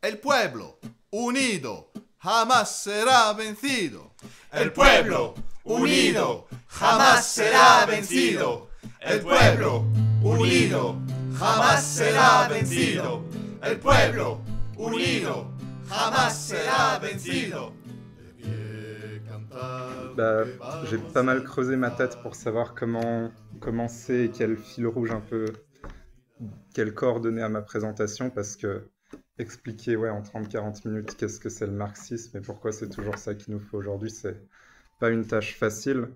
El pueblo unido jamás será vencido. El pueblo unido jamás será vencido. El pueblo unido jamás será vencido. El pueblo unido jamás será vencido. Bah, j'ai pas mal creusé ma tête pour savoir comment commencer et quel fil rouge un peu, quel corps donner à ma présentation, parce que expliquer en 30-40 minutes qu'est-ce que c'est le marxisme et pourquoi c'est toujours ça qu'il nous faut aujourd'hui, c'est pas une tâche facile.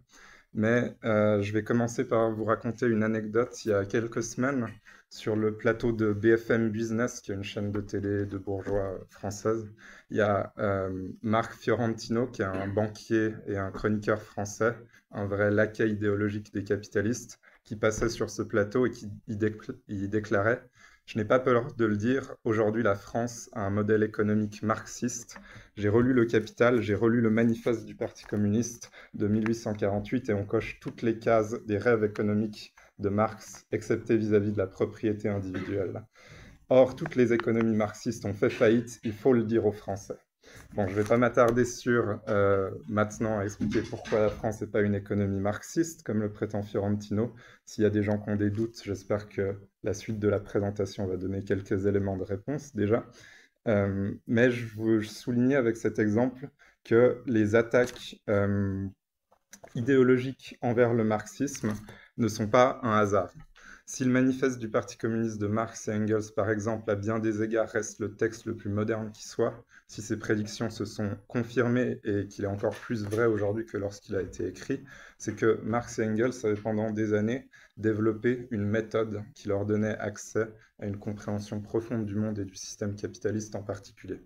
Mais je vais commencer par vous raconter une anecdote. Il y a quelques semaines, sur le plateau de BFM Business, qui est une chaîne de télé de bourgeois française, il y a Marc Fiorentino, qui est un banquier et un chroniqueur français, un vrai laquais idéologique des capitalistes, qui passait sur ce plateau et qui y déclarait: je n'ai pas peur de le dire, aujourd'hui la France a un modèle économique marxiste. J'ai relu Le Capital, j'ai relu le manifeste du Parti communiste de 1848 et on coche toutes les cases des rêves économiques de Marx, excepté vis-à-vis de la propriété individuelle. Or, toutes les économies marxistes ont fait faillite, il faut le dire aux Français. Bon, je ne vais pas m'attarder sur maintenant à expliquer pourquoi la France n'est pas une économie marxiste, comme le prétend Fiorentino. S'il y a des gens qui ont des doutes, j'espère que la suite de la présentation va donner quelques éléments de réponse déjà. Mais je veux souligner avec cet exemple que les attaques idéologiques envers le marxisme ne sont pas un hasard. Si le manifeste du Parti communiste de Marx et Engels, par exemple, à bien des égards reste le texte le plus moderne qui soit, si ses prédictions se sont confirmées et qu'il est encore plus vrai aujourd'hui que lorsqu'il a été écrit, c'est que Marx et Engels avaient pendant des années développé une méthode qui leur donnait accès à une compréhension profonde du monde et du système capitaliste en particulier.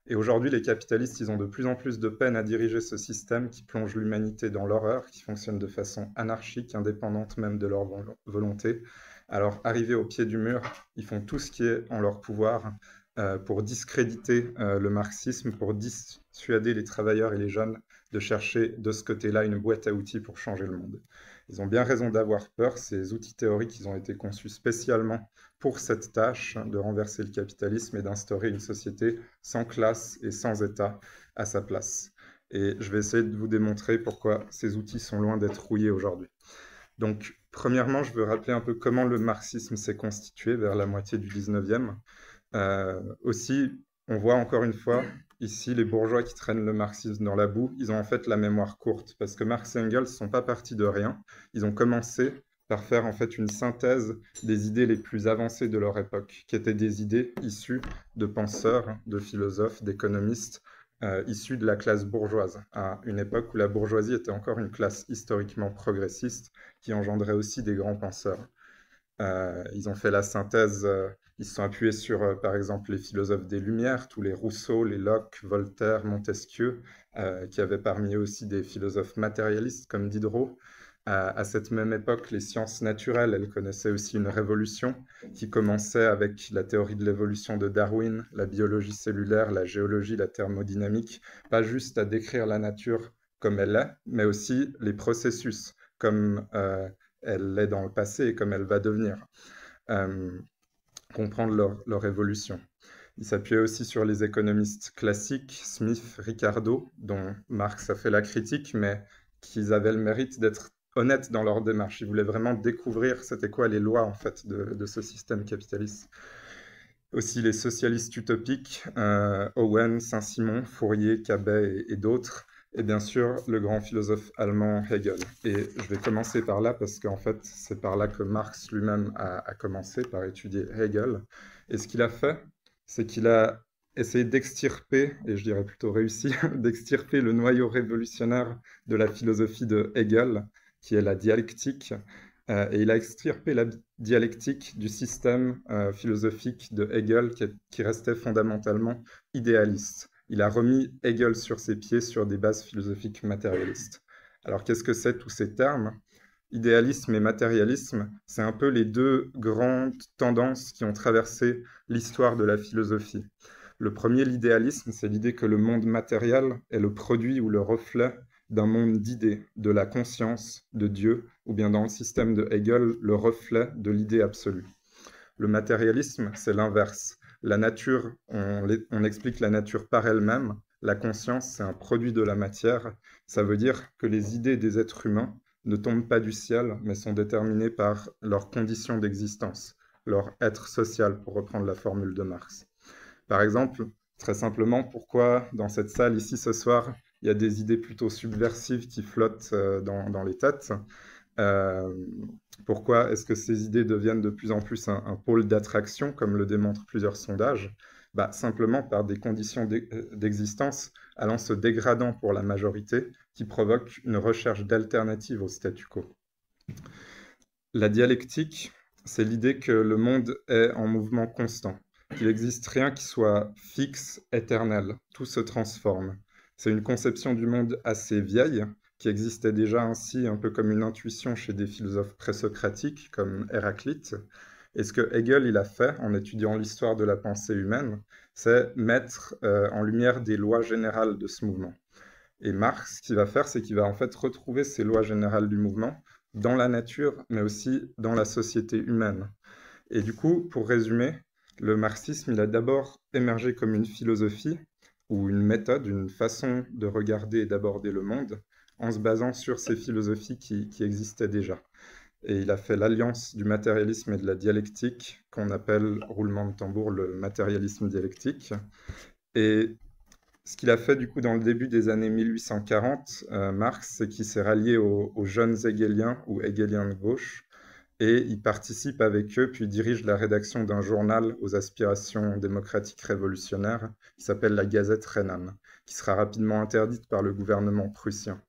Et aujourd'hui, les capitalistes, ils ont de plus en plus de peine à diriger ce système qui plonge l'humanité dans l'horreur, qui fonctionne de façon anarchique, indépendante même de leur volonté. Alors, arrivés au pied du mur, ils font tout ce qui est en leur pouvoir pour discréditer le marxisme, pour dissuader les travailleurs et les jeunes de chercher de ce côté-là une boîte à outils pour changer le monde. Ils ont bien raison d'avoir peur. Ces outils théoriques, ils ont été conçus spécialement pour cette tâche de renverser le capitalisme et d'instaurer une société sans classe et sans État à sa place. Et je vais essayer de vous démontrer pourquoi ces outils sont loin d'être rouillés aujourd'hui. Donc, premièrement, je veux rappeler un peu comment le marxisme s'est constitué vers la moitié du 19e. Aussi, on voit encore une fois ici les bourgeois qui traînent le marxisme dans la boue. Ils ont en fait la mémoire courte parce que Marx et Engels ne sont pas partis de rien. Ils ont commencé par faire en fait une synthèse des idées les plus avancées de leur époque, qui étaient des idées issues de penseurs, de philosophes, d'économistes, issus de la classe bourgeoise, à une époque où la bourgeoisie était encore une classe historiquement progressiste qui engendrait aussi des grands penseurs. Ils ont fait la synthèse, ils se sont appuyés sur, par exemple, les philosophes des Lumières, tous les Rousseau, les Locke, Voltaire, Montesquieu, qui avaient parmi eux aussi des philosophes matérialistes comme Diderot. À cette même époque, les sciences naturelles, elles connaissaient aussi une révolution qui commençait avec la théorie de l'évolution de Darwin, la biologie cellulaire, la géologie, la thermodynamique, pas juste à décrire la nature comme elle est, mais aussi les processus comme elle l'est dans le passé et comme elle va devenir, comprendre leur évolution. Il s'appuyait aussi sur les économistes classiques, Smith, Ricardo, dont Marx a fait la critique, mais qui avaient le mérite d'être honnêtes dans leur démarche. Ils voulaient vraiment découvrir c'était quoi les lois en fait de ce système capitaliste. Aussi les socialistes utopiques, Owen, Saint-Simon, Fourier, Cabet et d'autres, et bien sûr le grand philosophe allemand Hegel. Et je vais commencer par là parce qu'en fait c'est par là que Marx lui-même a commencé, par étudier Hegel. Et ce qu'il a fait, c'est qu'il a essayé d'extirper, et je dirais plutôt réussi, d'extirper le noyau révolutionnaire de la philosophie de Hegel, qui est la dialectique, et il a extirpé la dialectique du système philosophique de Hegel qui restait fondamentalement idéaliste. Il a remis Hegel sur ses pieds sur des bases philosophiques matérialistes. Alors qu'est-ce que c'est tous ces termes? Idéalisme et matérialisme, c'est un peu les deux grandes tendances qui ont traversé l'histoire de la philosophie. Le premier, l'idéalisme, c'est l'idée que le monde matériel est le produit ou le reflet d'un monde d'idées, de la conscience, de Dieu, ou bien dans le système de Hegel, le reflet de l'idée absolue. Le matérialisme, c'est l'inverse. la nature, on explique la nature par elle-même. La conscience, c'est un produit de la matière. Ça veut dire que les idées des êtres humains ne tombent pas du ciel, mais sont déterminées par leurs conditions d'existence, leur être social, pour reprendre la formule de Marx. Par exemple, très simplement, pourquoi dans cette salle ici ce soir, il y a des idées plutôt subversives qui flottent dans les têtes. Pourquoi est-ce que ces idées deviennent de plus en plus un pôle d'attraction, comme le démontrent plusieurs sondages? Simplement par des conditions d'existence allant se dégradant pour la majorité, qui provoquent une recherche d'alternatives au statu quo. La dialectique, c'est l'idée que le monde est en mouvement constant, qu'il n'existe rien qui soit fixe, éternel, tout se transforme. C'est une conception du monde assez vieille, qui existait déjà ainsi un peu comme une intuition chez des philosophes présocratiques comme Héraclite. Et ce que Hegel il a fait en étudiant l'histoire de la pensée humaine, c'est mettre en lumière des lois générales de ce mouvement. Et Marx, ce qu'il va faire, c'est qu'il va en fait retrouver ces lois générales du mouvement dans la nature, mais aussi dans la société humaine. Et du coup, pour résumer, le marxisme, il a d'abord émergé comme une philosophie ou une méthode, une façon de regarder et d'aborder le monde en se basant sur ces philosophies qui existaient déjà. Et il a fait l'alliance du matérialisme et de la dialectique, qu'on appelle, roulement de tambour, le matérialisme dialectique. Et ce qu'il a fait du coup dans le début des années 1840, Marx, c'est qu'il s'est rallié aux jeunes hegeliens ou hegeliens de gauche, et il participe avec eux, puis dirige la rédaction d'un journal aux aspirations démocratiques révolutionnaires, qui s'appelle la Gazette rhénane, qui sera rapidement interdite par le gouvernement prussien.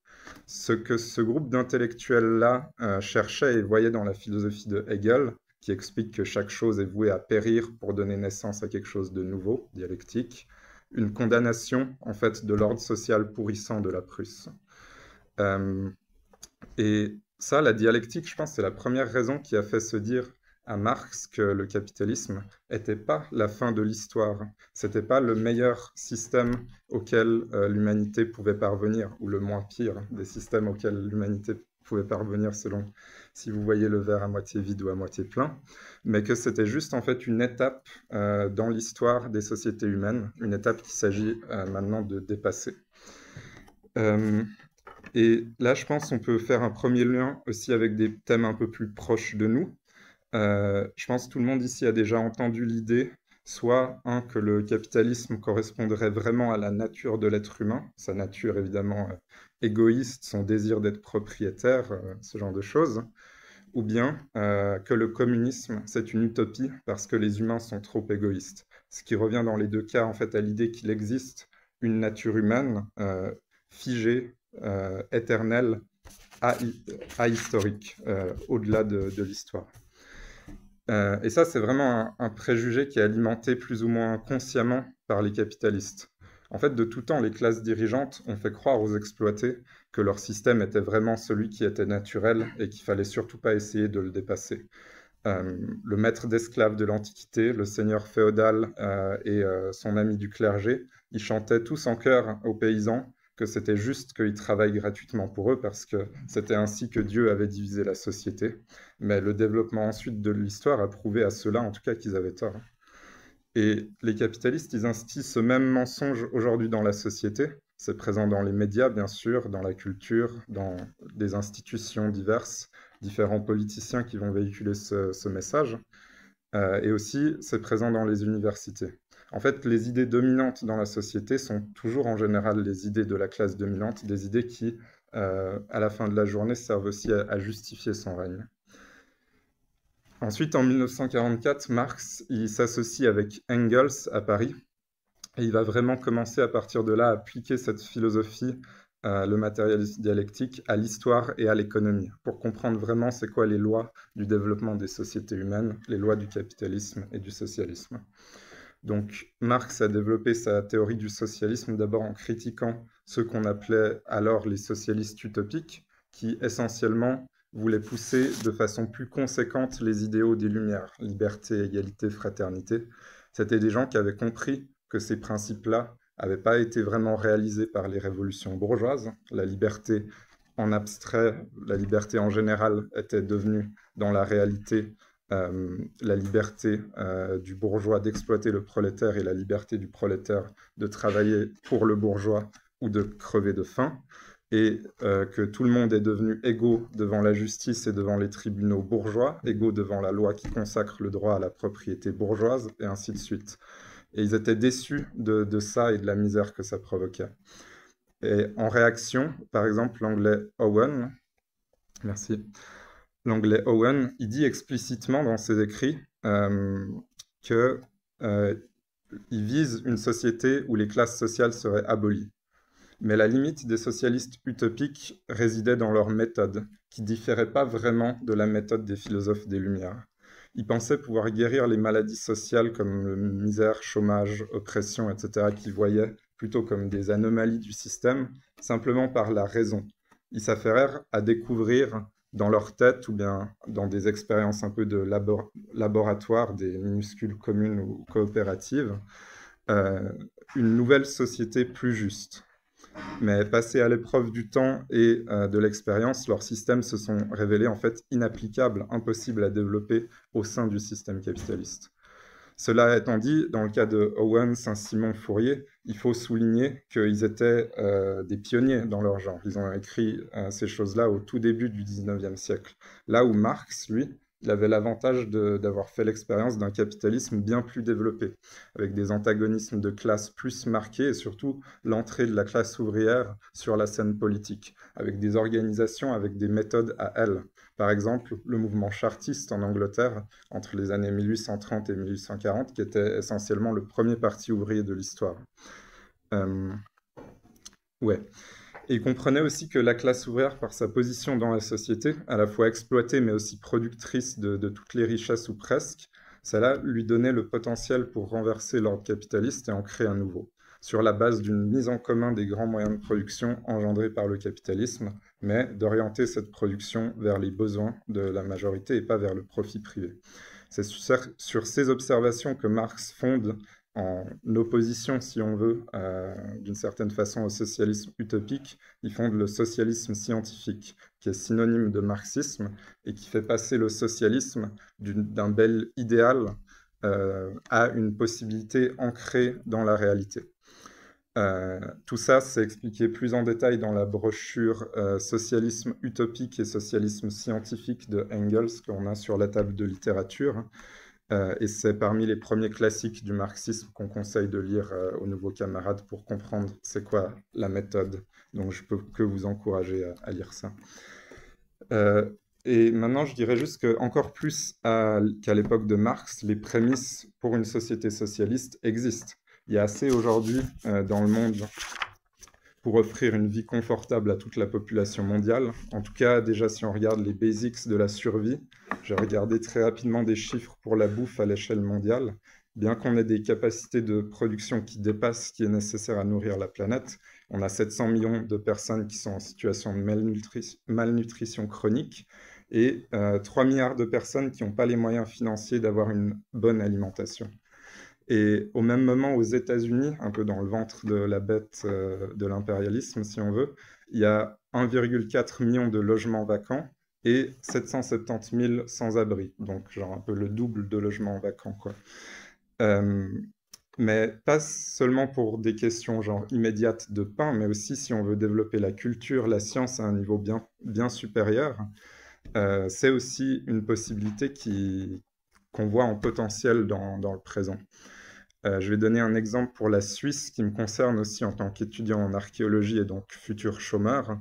Ce que ce groupe d'intellectuels-là cherchait et voyait dans la philosophie de Hegel, qui explique que chaque chose est vouée à périr pour donner naissance à quelque chose de nouveau, dialectique, une condamnation en fait de l'ordre social pourrissant de la Prusse. Et ça, la dialectique, je pense, c'est la première raison qui a fait se dire à Marx que le capitalisme n'était pas la fin de l'histoire, c'était pas le meilleur système auquel l'humanité pouvait parvenir, ou le moins pire des systèmes auxquels l'humanité pouvait parvenir selon si vous voyez le verre à moitié vide ou à moitié plein, mais que c'était juste en fait une étape dans l'histoire des sociétés humaines, une étape qu'il s'agit maintenant de dépasser. Et là, je pense qu'on peut faire un premier lien aussi avec des thèmes un peu plus proches de nous. Je pense que tout le monde ici a déjà entendu l'idée, soit que le capitalisme correspondrait vraiment à la nature de l'être humain, sa nature évidemment égoïste, son désir d'être propriétaire, ce genre de choses, ou bien que le communisme, c'est une utopie parce que les humains sont trop égoïstes. Ce qui revient dans les deux cas en fait à l'idée qu'il existe une nature humaine figée, éternelle, ahistorique, au-delà de l'histoire. Et ça, c'est vraiment un préjugé qui est alimenté plus ou moins consciemment par les capitalistes. En fait, de tout temps, les classes dirigeantes ont fait croire aux exploités que leur système était vraiment celui qui était naturel et qu'il fallait surtout pas essayer de le dépasser. Le maître d'esclaves de l'Antiquité, le seigneur féodal et son ami du clergé, ils chantaient tous en chœur aux paysans que c'était juste qu'ils travaillent gratuitement pour eux parce que c'était ainsi que Dieu avait divisé la société. Mais le développement ensuite de l'histoire a prouvé à ceux-là, en tout cas, qu'ils avaient tort. Et les capitalistes, ils instillent ce même mensonge aujourd'hui dans la société. C'est présent dans les médias, bien sûr, dans la culture, dans des institutions diverses, différents politiciens qui vont véhiculer ce message. Et aussi, c'est présent dans les universités. En fait, les idées dominantes dans la société sont toujours en général les idées de la classe dominante, des idées qui, à la fin de la journée, servent aussi à justifier son règne. Ensuite, en 1944, Marx il s'associe avec Engels à Paris, et il va vraiment commencer à partir de là à appliquer cette philosophie, le matérialisme dialectique, à l'histoire et à l'économie, pour comprendre vraiment c'est quoi les lois du développement des sociétés humaines, les lois du capitalisme et du socialisme. Donc, Marx a développé sa théorie du socialisme d'abord en critiquant ceux qu'on appelait alors les socialistes utopiques, qui essentiellement voulaient pousser de façon plus conséquente les idéaux des Lumières, liberté, égalité, fraternité. C'était des gens qui avaient compris que ces principes-là n'avaient pas été vraiment réalisés par les révolutions bourgeoises. La liberté en abstrait, la liberté en général était devenue dans la réalité la liberté du bourgeois d'exploiter le prolétaire et la liberté du prolétaire de travailler pour le bourgeois ou de crever de faim, et que tout le monde est devenu égaux devant la justice et devant les tribunaux bourgeois, égaux devant la loi qui consacre le droit à la propriété bourgeoise, et ainsi de suite. Et ils étaient déçus de ça et de la misère que ça provoquait. Et en réaction, par exemple, l'anglais Owen, merci, l'anglais Owen, il dit explicitement dans ses écrits qu'il vise une société où les classes sociales seraient abolies. Mais la limite des socialistes utopiques résidait dans leur méthode, qui différait pas vraiment de la méthode des philosophes des Lumières. Ils pensaient pouvoir guérir les maladies sociales comme le misère, chômage, oppression, etc., qu'ils voyaient plutôt comme des anomalies du système, simplement par la raison. Ils s'affairèrent à découvrir dans leur tête ou bien dans des expériences un peu de laboratoire, des minuscules communes ou coopératives, une nouvelle société plus juste. Mais passés à l'épreuve du temps et de l'expérience, leurs systèmes se sont révélés en fait inapplicables, impossibles à développer au sein du système capitaliste. Cela étant dit, dans le cas de Owen, Saint-Simon, Fourier, il faut souligner qu'ils étaient des pionniers dans leur genre. Ils ont écrit ces choses-là au tout début du 19e siècle. Là où Marx, lui, il avait l'avantage d'avoir fait l'expérience d'un capitalisme bien plus développé, avec des antagonismes de classe plus marqués et surtout l'entrée de la classe ouvrière sur la scène politique, avec des organisations, avec des méthodes à elle. Par exemple, le mouvement chartiste en Angleterre, entre les années 1830 et 1840, qui était essentiellement le premier parti ouvrier de l'histoire. Ouais. Et il comprenait aussi que la classe ouvrière, par sa position dans la société, à la fois exploitée mais aussi productrice de toutes les richesses ou presque, cela lui donnait le potentiel pour renverser l'ordre capitaliste et en créer un nouveau, sur la base d'une mise en commun des grands moyens de production engendrés par le capitalisme, mais d'orienter cette production vers les besoins de la majorité et pas vers le profit privé. C'est sur ces observations que Marx fonde, en opposition, si on veut, d'une certaine façon au socialisme utopique, il fonde le socialisme scientifique, qui est synonyme de marxisme et qui fait passer le socialisme d'un bel idéal à une possibilité ancrée dans la réalité. Tout ça, c'est expliqué plus en détail dans la brochure Socialisme utopique et socialisme scientifique de Engels qu'on a sur la table de littérature. Et c'est parmi les premiers classiques du marxisme qu'on conseille de lire aux nouveaux camarades pour comprendre c'est quoi la méthode. Donc je peux que vous encourager à lire ça. Et maintenant, je dirais juste qu'encore plus qu'à l'époque de Marx, les prémices pour une société socialiste existent. Il y a assez aujourd'hui dans le monde pour offrir une vie confortable à toute la population mondiale. En tout cas, déjà, si on regarde les basics de la survie, j'ai regardé très rapidement des chiffres pour la bouffe à l'échelle mondiale. Bien qu'on ait des capacités de production qui dépassent ce qui est nécessaire à nourrir la planète, on a 700 millions de personnes qui sont en situation de malnutrition chronique et 3 milliards de personnes qui n'ont pas les moyens financiers d'avoir une bonne alimentation. Et au même moment, aux États-Unis, un peu dans le ventre de la bête de l'impérialisme, si on veut, il y a 1,4 million de logements vacants et 770 000 sans-abri. Donc, genre un peu le double de logements vacants, quoi. Mais pas seulement pour des questions genre immédiates de pain, mais aussi si on veut développer la culture, la science à un niveau bien supérieur. C'est aussi une possibilité qu'on voit en potentiel dans le présent. Je vais donner un exemple pour la Suisse qui me concerne aussi en tant qu'étudiant en archéologie et donc futur chômeur.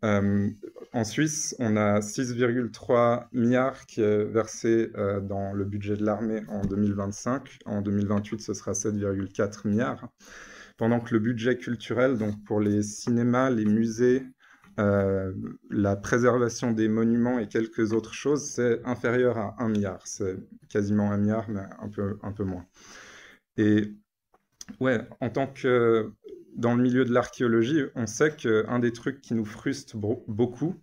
En Suisse, on a 6,3 milliards qui est versé dans le budget de l'armée en 2025. En 2028, ce sera 7,4 milliards. Pendant que le budget culturel, donc pour les cinémas, les musées, la préservation des monuments et quelques autres choses, c'est inférieur à 1 milliard. C'est quasiment 1 milliard, mais un peu moins. Et ouais, en tant que dans le milieu de l'archéologie, on sait qu'un des trucs qui nous frustre beaucoup,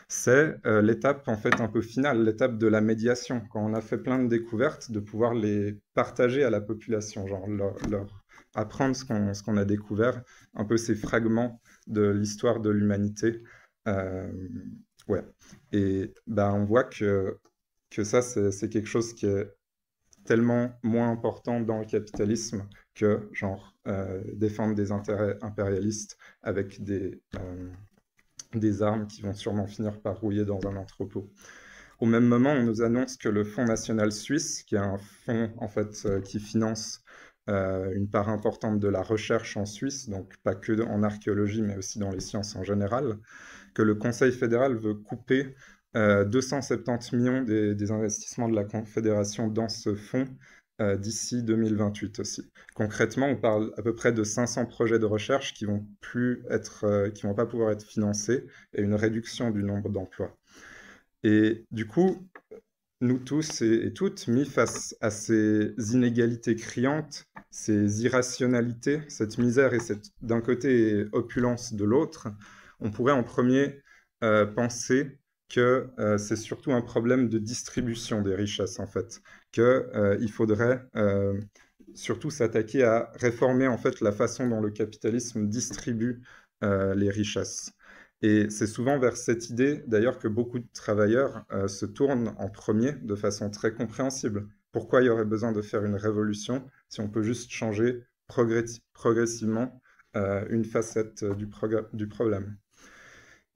c'est l'étape en fait un peu finale, l'étape de la médiation. Quand on a fait plein de découvertes, de pouvoir les partager à la population, genre leur apprendre ce qu'on a découvert, un peu ces fragments de l'histoire de l'humanité. Ouais. Et on voit que que ça, c'est quelque chose qui est tellement moins important dans le capitalisme que, genre, défendre des intérêts impérialistes avec des armes qui vont sûrement finir par rouiller dans un entrepôt. Au même moment, on nous annonce que le Fonds national suisse, qui est un fonds en fait qui finance une part importante de la recherche en Suisse, donc pas que en archéologie, mais aussi dans les sciences en général, que le Conseil fédéral veut couper 270 millions des investissements de la Confédération dans ce fonds d'ici 2028 aussi. Concrètement, on parle à peu près de 500 projets de recherche qui vont pas pouvoir être financés et une réduction du nombre d'emplois. Et du coup, nous tous et toutes, mis face à ces inégalités criantes, ces irrationalités, cette misère et cette, d'un côté, opulence de l'autre, on pourrait en premier penser que c'est surtout un problème de distribution des richesses, en fait, qu'il faudrait surtout s'attaquer à réformer, en fait, la façon dont le capitalisme distribue les richesses. Et c'est souvent vers cette idée, d'ailleurs, que beaucoup de travailleurs se tournent en premier de façon très compréhensible. Pourquoi il y aurait besoin de faire une révolution si on peut juste changer progressivement une facette du problème?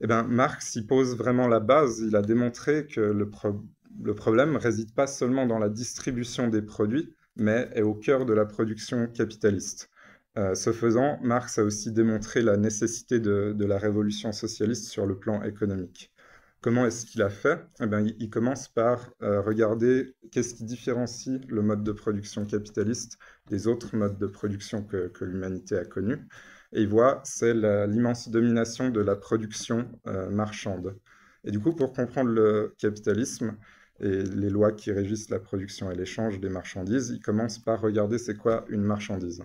Eh bien, Marx y pose vraiment la base. Il a démontré que le problème ne réside pas seulement dans la distribution des produits, mais est au cœur de la production capitaliste. Ce faisant, Marx a aussi démontré la nécessité de la révolution socialiste sur le plan économique. Comment est-ce qu'il a fait? Eh bien, il commence par regarder qu'est-ce qui différencie le mode de production capitaliste des autres modes de production que l'humanité a connus. Et il voit, c'est l'immense domination de la production marchande. Et du coup, pour comprendre le capitalisme et les lois qui régissent la production et l'échange des marchandises, il commence par regarder c'est quoi une marchandise.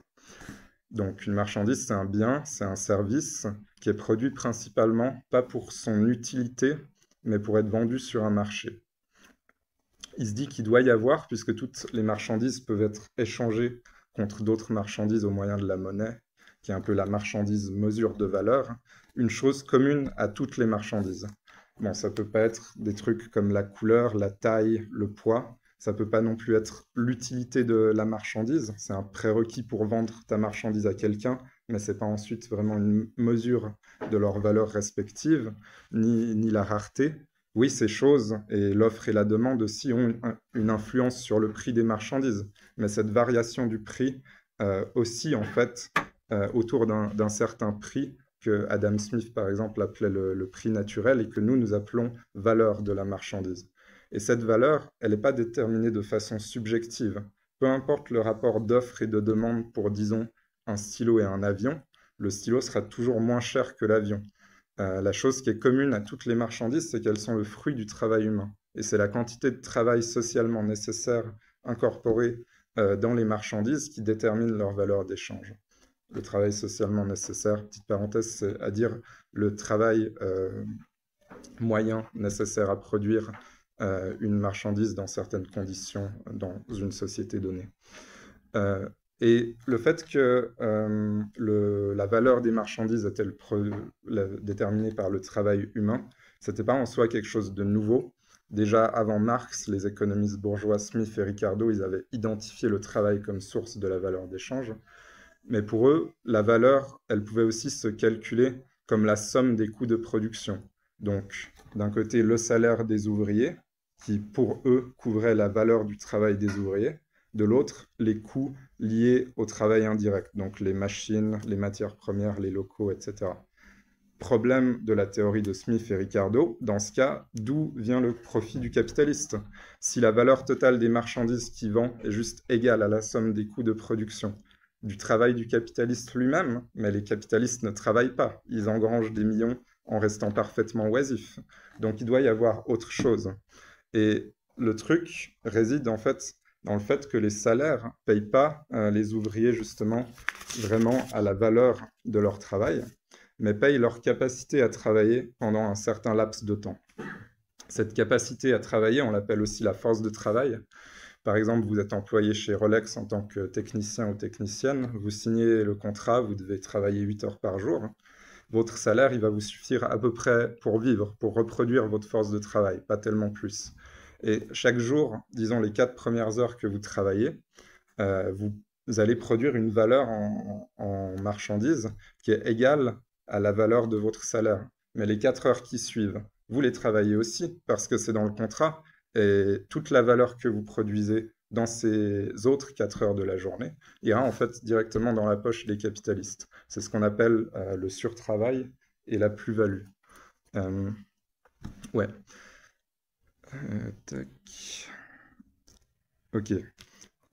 Donc une marchandise, c'est un bien, c'est un service qui est produit principalement pas pour son utilité, mais pour être vendu sur un marché. Il se dit qu'il doit y avoir, puisque toutes les marchandises peuvent être échangées contre d'autres marchandises au moyen de la monnaie, qui est un peu la marchandise mesure de valeur, une chose commune à toutes les marchandises. Bon, ça peut pas être des trucs comme la couleur, la taille, le poids. Ça peut pas non plus être l'utilité de la marchandise. C'est un prérequis pour vendre ta marchandise à quelqu'un, mais c'est pas ensuite vraiment une mesure de leur valeur respective, ni la rareté. Oui, ces choses, et l'offre et la demande aussi, ont une influence sur le prix des marchandises. Mais cette variation du prix aussi, en fait, autour d'un certain prix que Adam Smith, par exemple, appelait le prix naturel et que nous appelons valeur de la marchandise. Et cette valeur, elle n'est pas déterminée de façon subjective. Peu importe le rapport d'offre et de demande pour, disons, un stylo et un avion, le stylo sera toujours moins cher que l'avion. La chose qui est commune à toutes les marchandises, c'est qu'elles sont le fruit du travail humain. Et c'est la quantité de travail socialement nécessaire incorporée dans les marchandises qui détermine leur valeur d'échange. Le travail socialement nécessaire, petite parenthèse, c'est à dire le travail moyen nécessaire à produire une marchandise dans certaines conditions dans une société donnée. Et le fait que la valeur des marchandises était déterminée par le travail humain, c'était pas en soi quelque chose de nouveau. Déjà avant Marx, les économistes bourgeois Smith et Ricardo, ils avaient identifié le travail comme source de la valeur d'échange. Mais pour eux, la valeur, elle pouvait aussi se calculer comme la somme des coûts de production. Donc, d'un côté, le salaire des ouvriers, qui pour eux couvrait la valeur du travail des ouvriers, de l'autre, les coûts liés au travail indirect, donc les machines, les matières premières, les locaux, etc. Problème de la théorie de Smith et Ricardo, dans ce cas, d'où vient le profit du capitaliste? Si la valeur totale des marchandises qu'il vend est juste égale à la somme des coûts de production, du travail du capitaliste lui-même, mais les capitalistes ne travaillent pas, ils engrangent des millions en restant parfaitement oisifs. Donc il doit y avoir autre chose. Et le truc réside en fait dans le fait que les salaires ne payent pas les ouvriers justement vraiment à la valeur de leur travail, mais payent leur capacité à travailler pendant un certain laps de temps. Cette capacité à travailler, on l'appelle aussi la force de travail. Par exemple, vous êtes employé chez Rolex en tant que technicien ou technicienne, vous signez le contrat, vous devez travailler 8 heures par jour. Votre salaire, il va vous suffire à peu près pour vivre, pour reproduire votre force de travail, pas tellement plus. Et chaque jour, disons les 4 premières heures que vous travaillez, vous allez produire une valeur en marchandises qui est égale à la valeur de votre salaire. Mais les 4 heures qui suivent, vous les travaillez aussi parce que c'est dans le contrat et toute la valeur que vous produisez dans ces autres 4 heures de la journée ira en fait directement dans la poche des capitalistes. C'est ce qu'on appelle le surtravail et la plus-value. Ouais. Tac. Ok.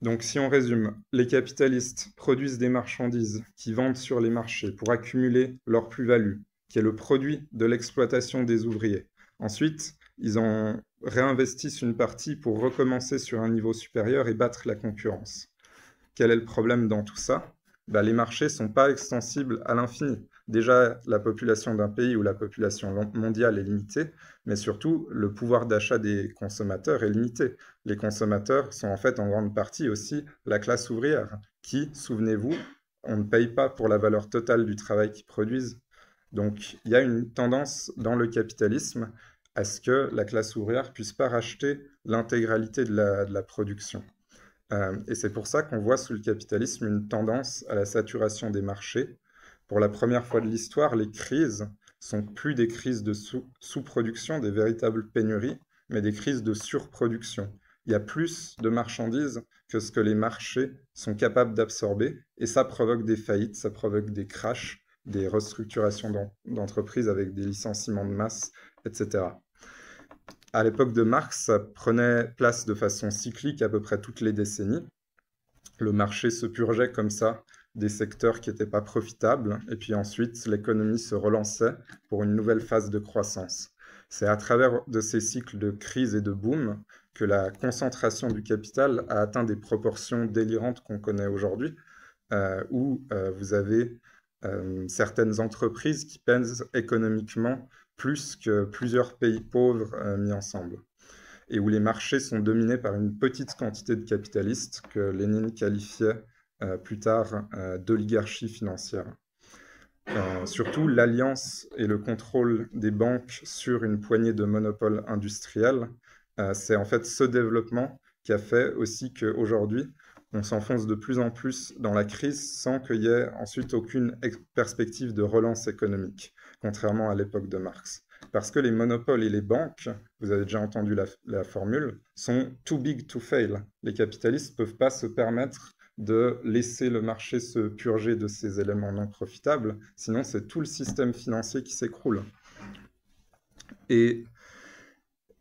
Donc si on résume, les capitalistes produisent des marchandises qui vendent sur les marchés pour accumuler leur plus-value, qui est le produit de l'exploitation des ouvriers. Ensuite, ils en réinvestissent une partie pour recommencer sur un niveau supérieur et battre la concurrence. Quel est le problème dans tout ça? Les marchés ne sont pas extensibles à l'infini. Déjà, la population d'un pays ou la population mondiale est limitée, mais surtout, le pouvoir d'achat des consommateurs est limité. Les consommateurs sont en fait en grande partie aussi la classe ouvrière, qui, souvenez-vous, on ne paye pas pour la valeur totale du travail qu'ils produisent. Donc, il y a une tendance dans le capitalisme à ce que la classe ouvrière ne puisse pas racheter l'intégralité de la production. Et c'est pour ça qu'on voit sous le capitalisme une tendance à la saturation des marchés. Pour la première fois de l'histoire, les crises sont plus des crises de sous-production, des véritables pénuries, mais des crises de surproduction. Il y a plus de marchandises que ce que les marchés sont capables d'absorber, et ça provoque des faillites, ça provoque des crashs, des restructurations d'entreprises avec des licenciements de masse, etc. À l'époque de Marx, ça prenait place de façon cyclique à peu près toutes les décennies. Le marché se purgeait comme ça des secteurs qui n'étaient pas profitables, et puis ensuite l'économie se relançait pour une nouvelle phase de croissance. C'est à travers de ces cycles de crise et de boom que la concentration du capital a atteint des proportions délirantes qu'on connaît aujourd'hui, où vous avez certaines entreprises qui pèsent économiquement plus que plusieurs pays pauvres mis ensemble, et où les marchés sont dominés par une petite quantité de capitalistes que Lénine qualifiait plus tard d'oligarchie financière. Surtout, l'alliance et le contrôle des banques sur une poignée de monopoles industriels, c'est en fait ce développement qui a fait aussi qu'aujourd'hui, on s'enfonce de plus en plus dans la crise sans qu'il y ait ensuite aucune perspective de relance économique, contrairement à l'époque de Marx. Parce que les monopoles et les banques, vous avez déjà entendu la formule, sont too big to fail. Les capitalistes ne peuvent pas se permettre de laisser le marché se purger de ces éléments non profitables, sinon c'est tout le système financier qui s'écroule. Et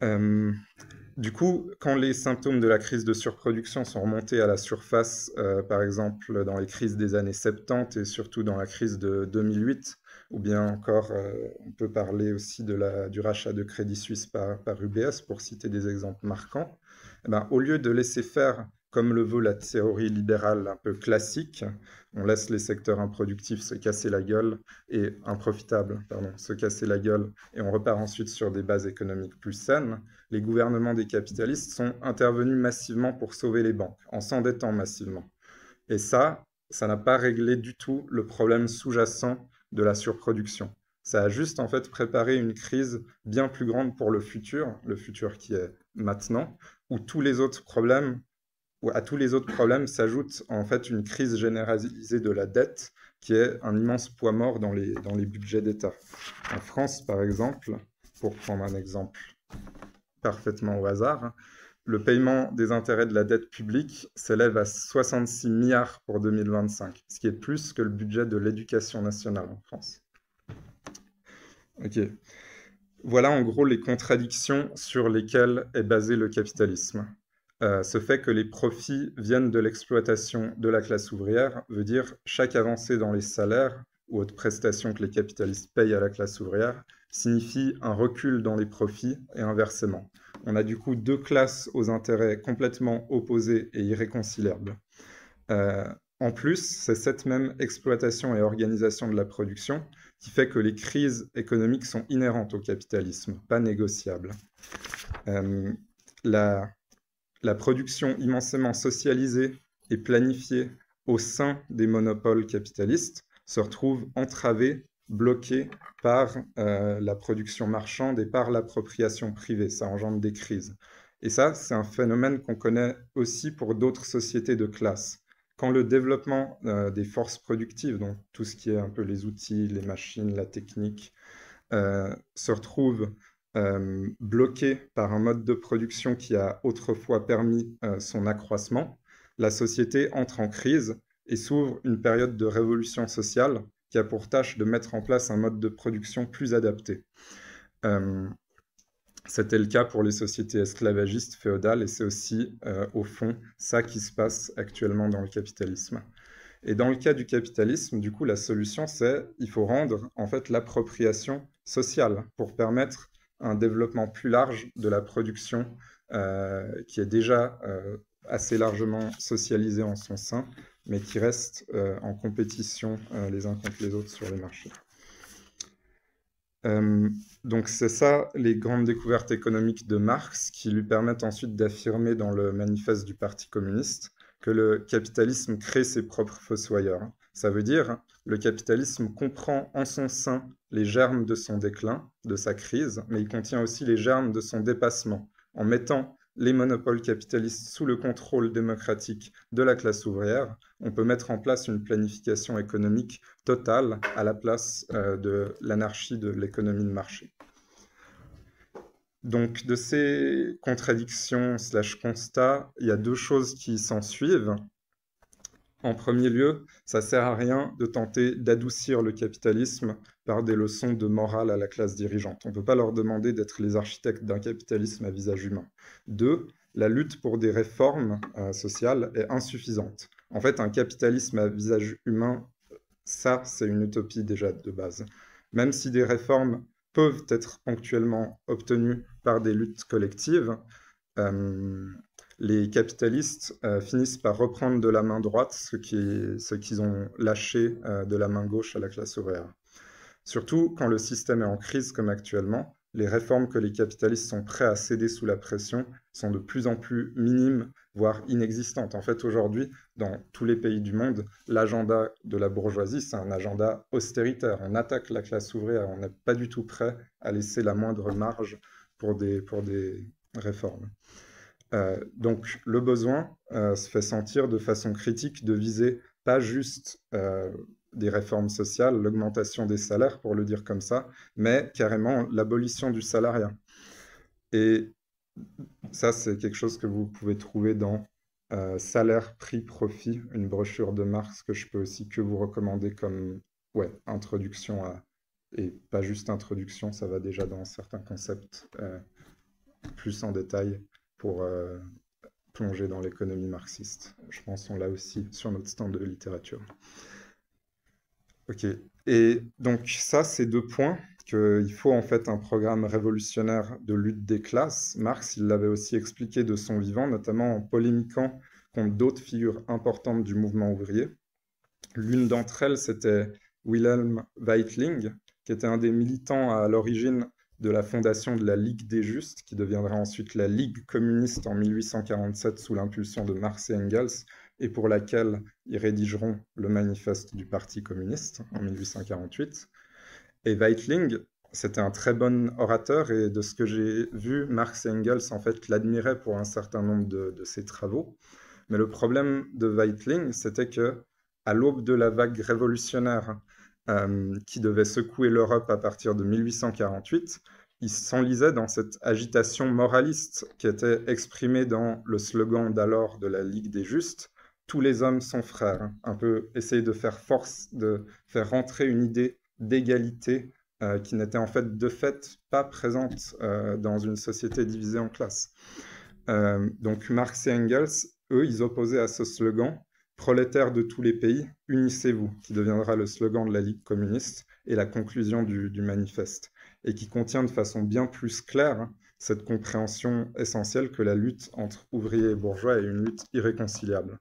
du coup, quand les symptômes de la crise de surproduction sont remontés à la surface, par exemple dans les crises des années 70 et surtout dans la crise de 2008, ou bien encore, on peut parler aussi du rachat de Crédit Suisse par UBS, pour citer des exemples marquants, au lieu de laisser faire comme le veut la théorie libérale un peu classique, on laisse les secteurs improductifs se casser la gueule et improfitables, se casser la gueule, et on repart ensuite sur des bases économiques plus saines. Les gouvernements des capitalistes sont intervenus massivement pour sauver les banques, en s'endettant massivement. Et ça n'a pas réglé du tout le problème sous-jacent de la surproduction. Ça a juste en fait préparé une crise bien plus grande pour le futur qui est maintenant, où à tous les autres problèmes s'ajoute en fait une crise généralisée de la dette qui est un immense poids mort dans les budgets d'État. En France, par exemple, pour prendre un exemple parfaitement au hasard, le paiement des intérêts de la dette publique s'élève à 66 milliards pour 2025, ce qui est plus que le budget de l'éducation nationale en France. Ok. Voilà en gros les contradictions sur lesquelles est basé le capitalisme. Ce fait que les profits viennent de l'exploitation de la classe ouvrière veut dire chaque avancée dans les salaires ou autres prestations que les capitalistes payent à la classe ouvrière signifie un recul dans les profits et inversement. On a du coup deux classes aux intérêts complètement opposés et irréconciliables. En plus, c'est cette même exploitation et organisation de la production qui fait que les crises économiques sont inhérentes au capitalisme, pas négociables. La production immensément socialisée et planifiée au sein des monopoles capitalistes se retrouve entravée, bloquée par la production marchande et par l'appropriation privée. Ça engendre des crises. Et ça, c'est un phénomène qu'on connaît aussi pour d'autres sociétés de classe. Quand le développement des forces productives, donc tout ce qui est un peu les outils, les machines, la technique, se retrouve bloqué par un mode de production qui a autrefois permis son accroissement, la société entre en crise et s'ouvre une période de révolution sociale qui a pour tâche de mettre en place un mode de production plus adapté. C'était le cas pour les sociétés esclavagistes féodales et c'est aussi, au fond, ça qui se passe actuellement dans le capitalisme. Et dans le cas du capitalisme, du coup, la solution, c'est il faut rendre en fait l'appropriation sociale pour permettre un développement plus large de la production qui est déjà assez largement socialisée en son sein, mais qui reste en compétition les uns contre les autres sur les marchés. Donc c'est ça les grandes découvertes économiques de Marx qui lui permettent ensuite d'affirmer dans le manifeste du Parti communiste que le capitalisme crée ses propres fossoyeurs. Ça veut dire le capitalisme comprend en son sein les germes de son déclin, de sa crise, mais il contient aussi les germes de son dépassement. En mettant les monopoles capitalistes sous le contrôle démocratique de la classe ouvrière, on peut mettre en place une planification économique totale à la place de l'anarchie de l'économie de marché. Donc, de ces contradictions / constats, il y a deux choses qui s'en suivent. En premier lieu, ça ne sert à rien de tenter d'adoucir le capitalisme par des leçons de morale à la classe dirigeante. On ne peut pas leur demander d'être les architectes d'un capitalisme à visage humain. Deux, la lutte pour des réformes sociales est insuffisante. En fait, un capitalisme à visage humain, ça, c'est une utopie déjà de base. Même si des réformes peuvent être ponctuellement obtenues par des luttes collectives, les capitalistes finissent par reprendre de la main droite ce qu'ils ont lâché de la main gauche à la classe ouvrière. Surtout quand le système est en crise comme actuellement, les réformes que les capitalistes sont prêts à céder sous la pression sont de plus en plus minimes, voire inexistantes. En fait, aujourd'hui, dans tous les pays du monde, l'agenda de la bourgeoisie, c'est un agenda austéritaire. On attaque la classe ouvrière, on n'est pas du tout prêt à laisser la moindre marge pour des réformes. Donc le besoin se fait sentir de façon critique de viser pas juste des réformes sociales, l'augmentation des salaires pour le dire comme ça, mais carrément l'abolition du salariat. Et ça c'est quelque chose que vous pouvez trouver dans Salaire, prix, profit, une brochure de Marx que je peux aussi que vous recommander comme introduction à... Et pas juste introduction, ça va déjà dans certains concepts plus en détail pour plonger dans l'économie marxiste. Je pense qu'on l'a aussi sur notre stand de littérature. Ok, et donc ça, c'est deux points, qu'il faut en fait un programme révolutionnaire de lutte des classes. Marx, il l'avait aussi expliqué de son vivant, notamment en polémiquant contre d'autres figures importantes du mouvement ouvrier. L'une d'entre elles, c'était Wilhelm Weitling, qui était un des militants à l'origine de la fondation de la Ligue des Justes, qui deviendra ensuite la Ligue communiste en 1847 sous l'impulsion de Marx et Engels, et pour laquelle ils rédigeront le manifeste du Parti communiste en 1848. Et Weitling, c'était un très bon orateur, et de ce que j'ai vu, Marx et Engels en fait l'admiraient pour un certain nombre de ses travaux. Mais le problème de Weitling, c'était que à l'aube de la vague révolutionnaire qui devait secouer l'Europe à partir de 1848, il s'enlisait dans cette agitation moraliste qui était exprimée dans le slogan d'alors de la Ligue des Justes, « Tous les hommes sont frères », un peu essayer de faire force, de faire rentrer une idée d'égalité qui n'était en fait de fait pas présente dans une société divisée en classes. Donc Marx et Engels, eux, ils opposaient à ce slogan « Prolétaires de tous les pays, unissez-vous », qui deviendra le slogan de la Ligue communiste et la conclusion du manifeste, et qui contient de façon bien plus claire cette compréhension essentielle que la lutte entre ouvriers et bourgeois est une lutte irréconciliable.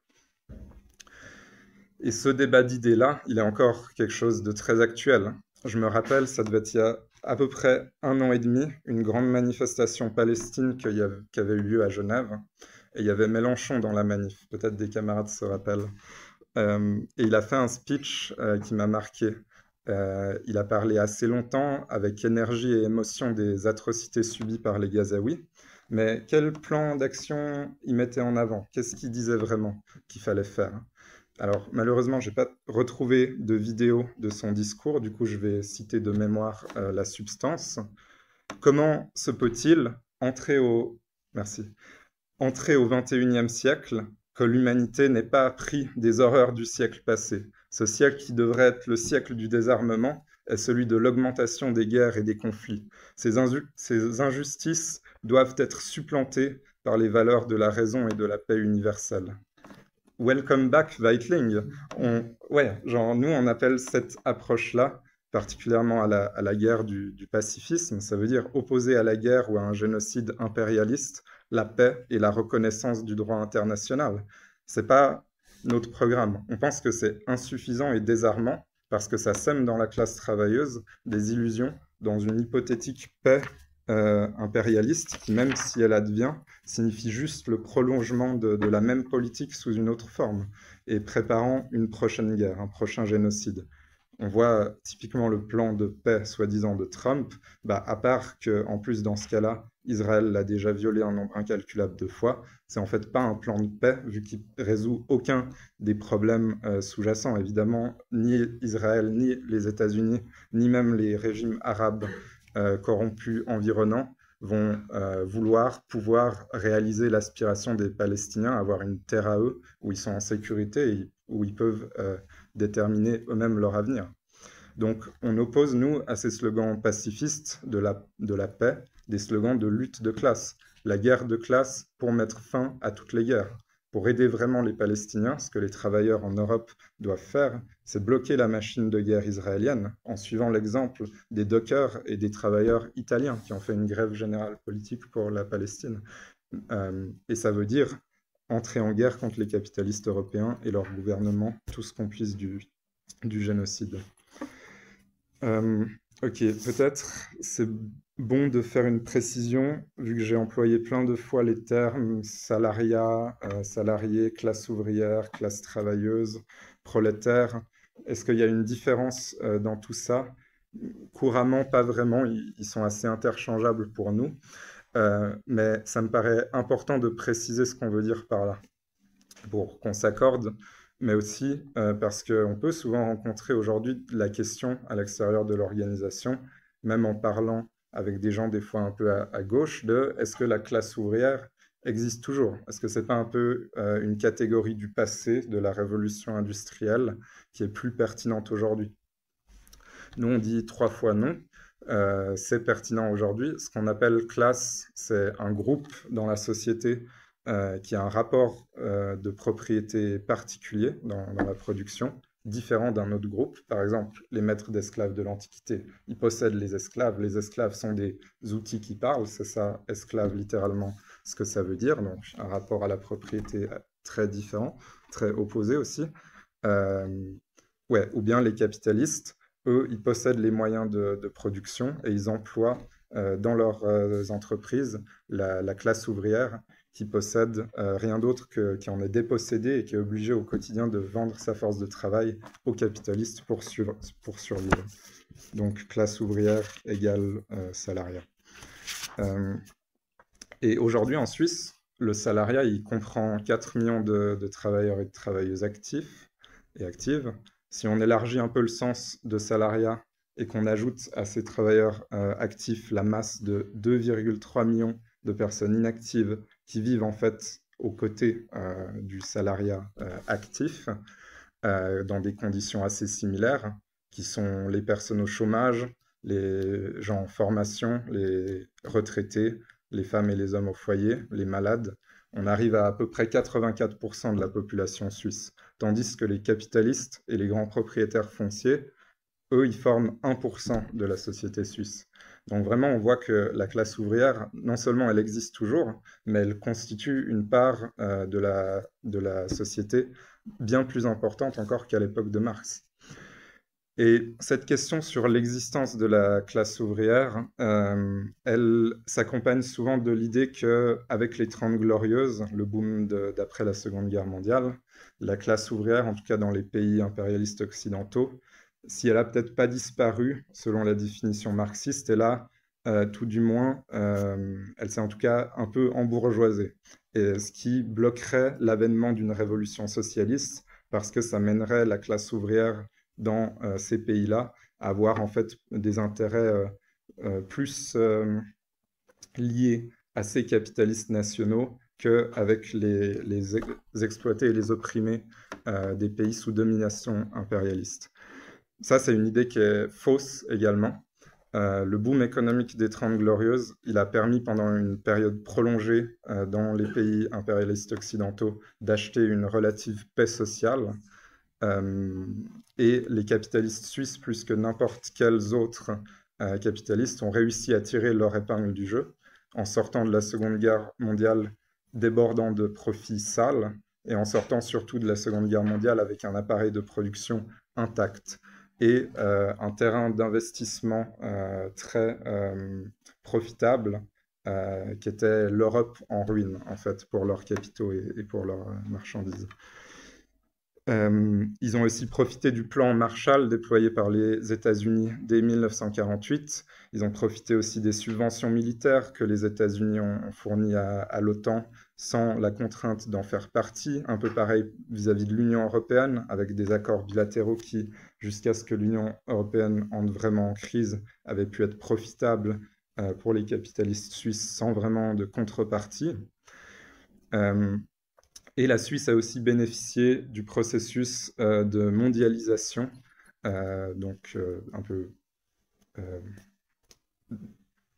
Et ce débat d'idées-là, il est encore quelque chose de très actuel. Je me rappelle, ça devait être il y a à peu près 1 an et demi, une grande manifestation palestine qui avait eu lieu à Genève. Et il y avait Mélenchon dans la manif, peut-être des camarades se rappellent. Et il a fait un speech qui m'a marqué. Il a parlé assez longtemps, avec énergie et émotion, des atrocités subies par les Gazaouis. Mais quel plan d'action il mettait en avant? Qu'est-ce qu'il disait vraiment qu'il fallait faire? Alors, malheureusement, je n'ai pas retrouvé de vidéo de son discours, du coup, je vais citer de mémoire la substance. Comment se peut-il entrer au... Merci. Entrer au XXIe siècle que l'humanité n'ait pas appris des horreurs du siècle passé? Ce siècle qui devrait être le siècle du désarmement est celui de l'augmentation des guerres et des conflits. Ces injustices doivent être supplantées par les valeurs de la raison et de la paix universelle. Welcome back, Weitling. Nous, on appelle cette approche-là, particulièrement à la guerre du pacifisme, ça veut dire opposer à la guerre ou à un génocide impérialiste la paix et la reconnaissance du droit international. C'est pas notre programme. On pense que c'est insuffisant et désarmant parce que ça sème dans la classe travailleuse des illusions dans une hypothétique paix impérialiste qui, même si elle advient, signifie juste le prolongement de la même politique sous une autre forme et préparant une prochaine guerre, un prochain génocide. On voit typiquement le plan de paix soi-disant de Trump, à part qu'en plus dans ce cas-là, Israël l'a déjà violé un nombre incalculable de fois, c'est en fait pas un plan de paix vu qu'il résout aucun des problèmes sous-jacents. Évidemment, ni Israël, ni les États-Unis, ni même les régimes arabes corrompus environnants vont pouvoir réaliser l'aspiration des Palestiniens à avoir une terre à eux où ils sont en sécurité et où ils peuvent déterminer eux-mêmes leur avenir. Donc on oppose, nous, à ces slogans pacifistes de la paix, des slogans de lutte de classe. La guerre de classe pour mettre fin à toutes les guerres. Pour aider vraiment les Palestiniens, ce que les travailleurs en Europe doivent faire, c'est bloquer la machine de guerre israélienne en suivant l'exemple des dockers et des travailleurs italiens qui ont fait une grève générale politique pour la Palestine. Et ça veut dire entrer en guerre contre les capitalistes européens et leur gouvernement, tous complices du génocide. Ok, peut-être c'est bon de faire une précision, vu que j'ai employé plein de fois les termes salariat, salarié, classe ouvrière, classe travailleuse, prolétaire. Est-ce qu'il y a une différence dans tout ça? Couramment, pas vraiment, ils sont assez interchangeables pour nous, mais ça me paraît important de préciser ce qu'on veut dire par là, pour qu'on s'accorde, mais aussi parce qu'on peut souvent rencontrer aujourd'hui la question à l'extérieur de l'organisation, même en parlant avec des gens des fois un peu à gauche, de est-ce que la classe ouvrière existe toujours? Est-ce que c'est pas un peu une catégorie du passé, de la révolution industrielle, qui est plus pertinente aujourd'hui? Nous, on dit 3 fois non. C'est pertinent aujourd'hui. Ce qu'on appelle classe, c'est un groupe dans la société qui a un rapport de propriété particulier dans la production, différent d'un autre groupe. Par exemple, les maîtres d'esclaves de l'Antiquité, ils possèdent les esclaves. Les esclaves sont des outils qui parlent, c'est ça, esclave littéralement, ce que ça veut dire. Donc, un rapport à la propriété très différent, très opposé aussi. Ou bien les capitalistes, eux, ils possèdent les moyens de production et ils emploient dans leurs entreprises la classe ouvrière qui possède rien d'autre qui en est dépossédé et qui est obligé au quotidien de vendre sa force de travail aux capitalistes pour survivre. Donc classe ouvrière égale salariat. Et aujourd'hui en Suisse, le salariat, il comprend 4 millions de travailleurs et de travailleuses actifs et actives. Si on élargit un peu le sens de salariat et qu'on ajoute à ces travailleurs actifs la masse de 2,3 millions de personnes inactives qui vivent en fait aux côtés du salariat actif dans des conditions assez similaires, qui sont les personnes au chômage, les gens en formation, les retraités, les femmes et les hommes au foyer, les malades. On arrive à peu près 84% de la population suisse, tandis que les capitalistes et les grands propriétaires fonciers, eux, ils forment 1% de la société suisse. Donc vraiment, on voit que la classe ouvrière, non seulement elle existe toujours, mais elle constitue une part de la société bien plus importante encore qu'à l'époque de Marx. Et cette question sur l'existence de la classe ouvrière, elle s'accompagne souvent de l'idée qu'avec les 30 Glorieuses, le boom d'après la Seconde Guerre mondiale, la classe ouvrière, en tout cas dans les pays impérialistes occidentaux, si elle n'a peut-être pas disparu, selon la définition marxiste, elle a tout du moins, elle s'est en tout cas un peu embourgeoisée. Et ce qui bloquerait l'avènement d'une révolution socialiste, parce que ça mènerait la classe ouvrière dans ces pays-là à avoir en fait des intérêts plus liés à ces capitalistes nationaux qu'avec les exploités et les opprimés des pays sous domination impérialiste. Ça, c'est une idée qui est fausse également. Le boom économique des 30 Glorieuses, il a permis pendant une période prolongée dans les pays impérialistes occidentaux d'acheter une relative paix sociale. Et les capitalistes suisses, plus que n'importe quels autres capitalistes, ont réussi à tirer leur épingle du jeu en sortant de la Seconde Guerre mondiale débordant de profits sales et en sortant surtout de la Seconde Guerre mondiale avec un appareil de production intact et un terrain d'investissement très profitable qui était l'Europe en ruine, en fait, pour leurs capitaux et pour leurs marchandises. Ils ont aussi profité du plan Marshall déployé par les États-Unis dès 1948. Ils ont profité aussi des subventions militaires que les États-Unis ont fournies à l'OTAN sans la contrainte d'en faire partie. Un peu pareil vis-à-vis de l'Union européenne, avec des accords bilatéraux qui, jusqu'à ce que l'Union européenne entre vraiment en crise, avaient pu être profitables pour les capitalistes suisses sans vraiment de contrepartie. Et la Suisse a aussi bénéficié du processus de mondialisation, donc un peu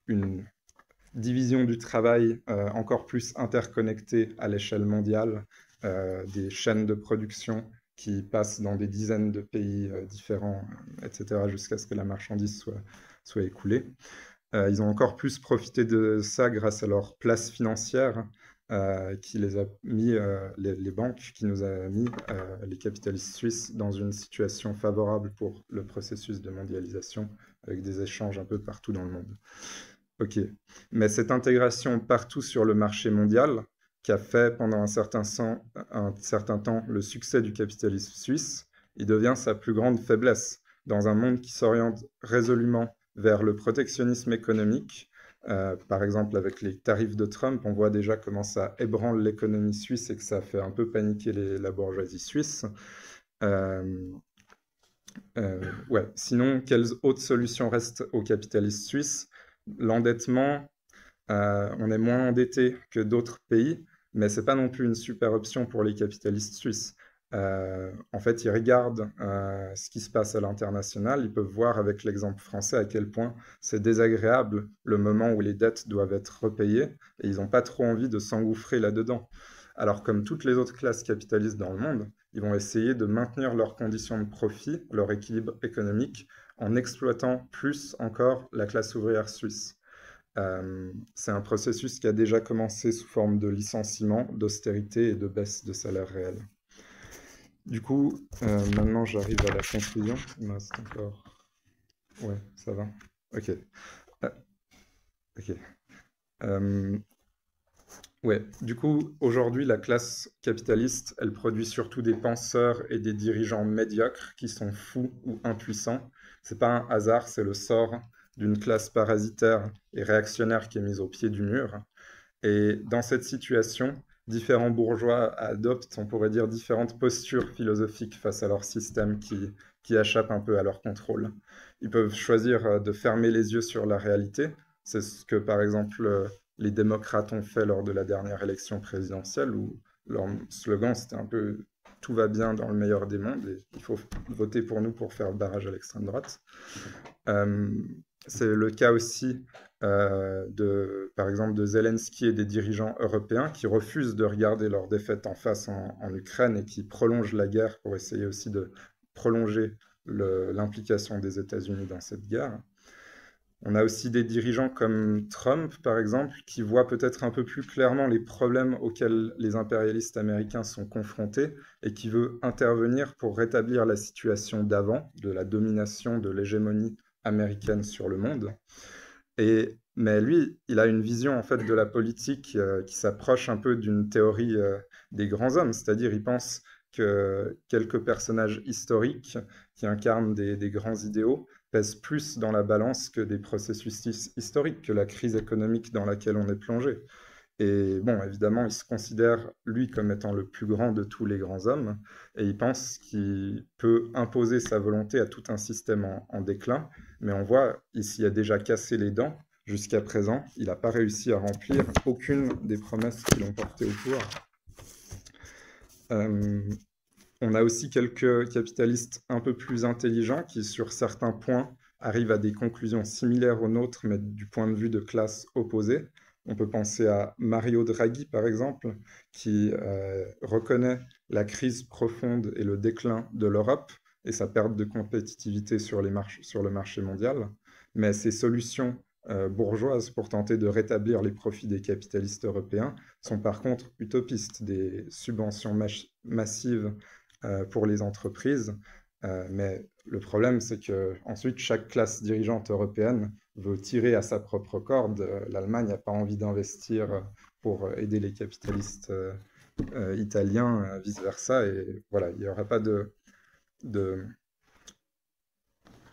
une division du travail encore plus interconnectée à l'échelle mondiale, des chaînes de production qui passent dans des dizaines de pays différents, etc., jusqu'à ce que la marchandise soit écoulée. Ils ont encore plus profité de ça grâce à leur place financière, qui les a mis, les banques, qui nous a mis, les capitalistes suisses, dans une situation favorable pour le processus de mondialisation, avec des échanges un peu partout dans le monde. Ok, mais cette intégration partout sur le marché mondial, qui a fait pendant un certain temps le succès du capitalisme suisse, il devient sa plus grande faiblesse. Dans un monde qui s'oriente résolument vers le protectionnisme économique, par exemple avec les tarifs de Trump, on voit déjà comment ça ébranle l'économie suisse et que ça fait un peu paniquer la bourgeoisie suisse. Ouais. Sinon, quelles autres solutions restent aux capitalistes suisses? L'endettement, on est moins endetté que d'autres pays, mais ce n'est pas non plus une super option pour les capitalistes suisses. En fait, ils regardent ce qui se passe à l'international, ils peuvent voir avec l'exemple français à quel point c'est désagréable le moment où les dettes doivent être repayées, et ils n'ont pas trop envie de s'engouffrer là-dedans. Alors, comme toutes les autres classes capitalistes dans le monde, ils vont essayer de maintenir leurs conditions de profit, leur équilibre économique, en exploitant plus encore la classe ouvrière suisse. C'est un processus qui a déjà commencé sous forme de licenciement, d'austérité et de baisse de salaire réel. Du coup, maintenant j'arrive à la conclusion. Il me reste encore... Ouais, ça va. Ok. Ok. Ouais, du coup, aujourd'hui, la classe capitaliste, elle produit surtout des penseurs et des dirigeants médiocres qui sont fous ou impuissants. C'est pas un hasard, c'est le sort d'une classe parasitaire et réactionnaire qui est mise au pied du mur. Et dans cette situation, différents bourgeois adoptent, on pourrait dire, différentes postures philosophiques face à leur système qui échappe un peu à leur contrôle. Ils peuvent choisir de fermer les yeux sur la réalité. C'est ce que, par exemple, les démocrates ont fait lors de la dernière élection présidentielle, où leur slogan, c'était un peu « tout va bien dans le meilleur des mondes et il faut voter pour nous pour faire barrage à l'extrême droite ». C'est le cas aussi, par exemple, de Zelensky et des dirigeants européens qui refusent de regarder leur défaite en face en Ukraine et qui prolongent la guerre pour essayer aussi de prolonger l'implication des États-Unis dans cette guerre. On a aussi des dirigeants comme Trump, par exemple, qui voient peut-être un peu plus clairement les problèmes auxquels les impérialistes américains sont confrontés et qui veut intervenir pour rétablir la situation d'avant, de la domination, de l'hégémonie américaine sur le monde. Mais lui, il a une vision en fait de la politique qui s'approche un peu d'une théorie des grands hommes, c'est-à-dire il pense que quelques personnages historiques qui incarnent des grands idéaux pèsent plus dans la balance que des processus historiques, que la crise économique dans laquelle on est plongé. Et bon, évidemment, il se considère, lui, comme étant le plus grand de tous les grands hommes, et il pense qu'il peut imposer sa volonté à tout un système en déclin, mais on voit, ici, il a déjà cassé les dents. Jusqu'à présent, il n'a pas réussi à remplir aucune des promesses qui l'ont porté au pouvoir. On a aussi quelques capitalistes un peu plus intelligents qui, sur certains points, arrivent à des conclusions similaires aux nôtres, mais du point de vue de classes opposées. On peut penser à Mario Draghi, par exemple, qui reconnaît la crise profonde et le déclin de l'Europe et sa perte de compétitivité sur le marché mondial. Mais ses solutions bourgeoises pour tenter de rétablir les profits des capitalistes européens sont par contre utopistes, des subventions massives pour les entreprises. Mais le problème, c'est qu'ensuite, chaque classe dirigeante européenne veut tirer à sa propre corde. L'Allemagne n'a pas envie d'investir pour aider les capitalistes italiens, vice-versa. Et voilà, il n'y aura pas de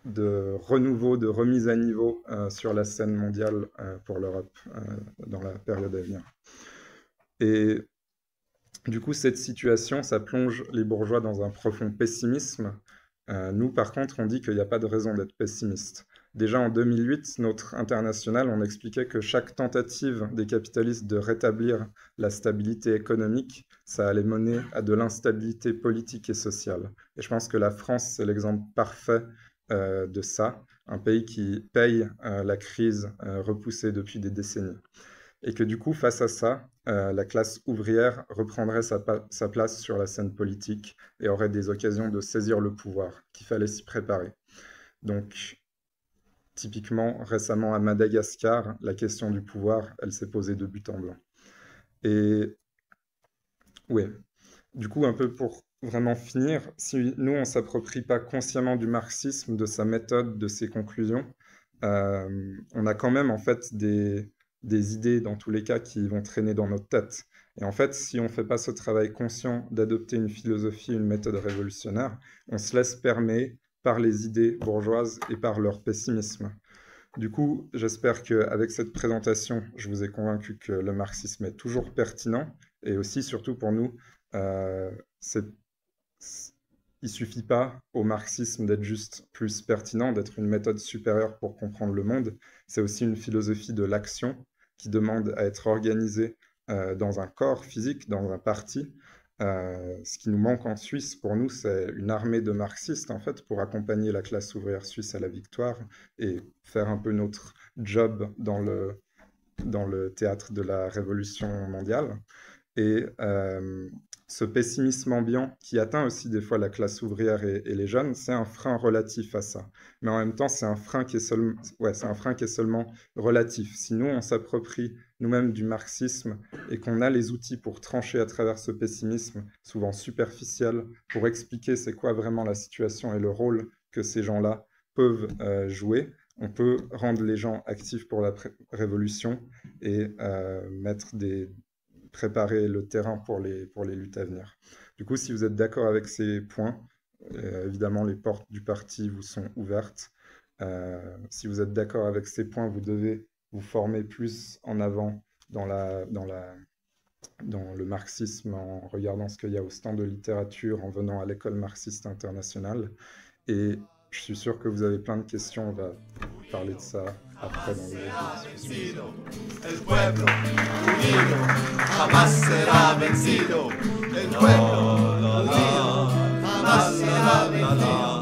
renouveau, de remise à niveau sur la scène mondiale pour l'Europe dans la période à venir. Et du coup, cette situation, ça plonge les bourgeois dans un profond pessimisme. Nous, par contre, on dit qu'il n'y a pas de raison d'être pessimiste. Déjà en 2008, notre international, on expliquait que chaque tentative des capitalistes de rétablir la stabilité économique, ça allait mener à de l'instabilité politique et sociale. Et je pense que la France, c'est l'exemple parfait de ça, un pays qui paye la crise repoussée depuis des décennies. Et que du coup, face à ça, la classe ouvrière reprendrait sa place sur la scène politique et aurait des occasions de saisir le pouvoir, qu'il fallait s'y préparer. Donc, typiquement, récemment à Madagascar, la question du pouvoir, elle s'est posée de but en blanc. Et ouais, du coup, un peu pour vraiment finir, si nous, on ne s'approprie pas consciemment du marxisme, de sa méthode, de ses conclusions, on a quand même en fait des idées, dans tous les cas, qui vont traîner dans notre tête. Et en fait, si on ne fait pas ce travail conscient d'adopter une philosophie, une méthode révolutionnaire, on se laisse perméer par les idées bourgeoises et par leur pessimisme. Du coup, j'espère qu'avec cette présentation, je vous ai convaincu que le marxisme est toujours pertinent, et aussi, surtout pour nous, il ne suffit pas au marxisme d'être juste plus pertinent, d'être une méthode supérieure pour comprendre le monde. C'est aussi une philosophie de l'action qui demande à être organisée dans un corps physique, dans un parti. Ce qui nous manque en Suisse, pour nous, c'est une armée de marxistes, en fait, pour accompagner la classe ouvrière suisse à la victoire et faire un peu notre job dans le théâtre de la révolution mondiale. Et ce pessimisme ambiant qui atteint aussi des fois la classe ouvrière et les jeunes, c'est un frein relatif à ça. Mais en même temps, c'est un frein qui est seulement relatif. Si nous, on s'approprie nous-mêmes du marxisme et qu'on a les outils pour trancher à travers ce pessimisme, souvent superficiel, pour expliquer c'est quoi vraiment la situation et le rôle que ces gens-là peuvent jouer, on peut rendre les gens actifs pour la révolution et préparer le terrain pour les luttes à venir. Du coup, si vous êtes d'accord avec ces points, évidemment, les portes du parti vous sont ouvertes. Si vous êtes d'accord avec ces points, vous devez vous former plus en avant dans le marxisme, en regardant ce qu'il y a au stand de littérature, en venant à l'école marxiste internationale. Et je suis sûr que vous avez plein de questions, on va parler de ça après dans le vencido. El pueblo unido jamás será vencido. El pueblo unido jamás será vencido.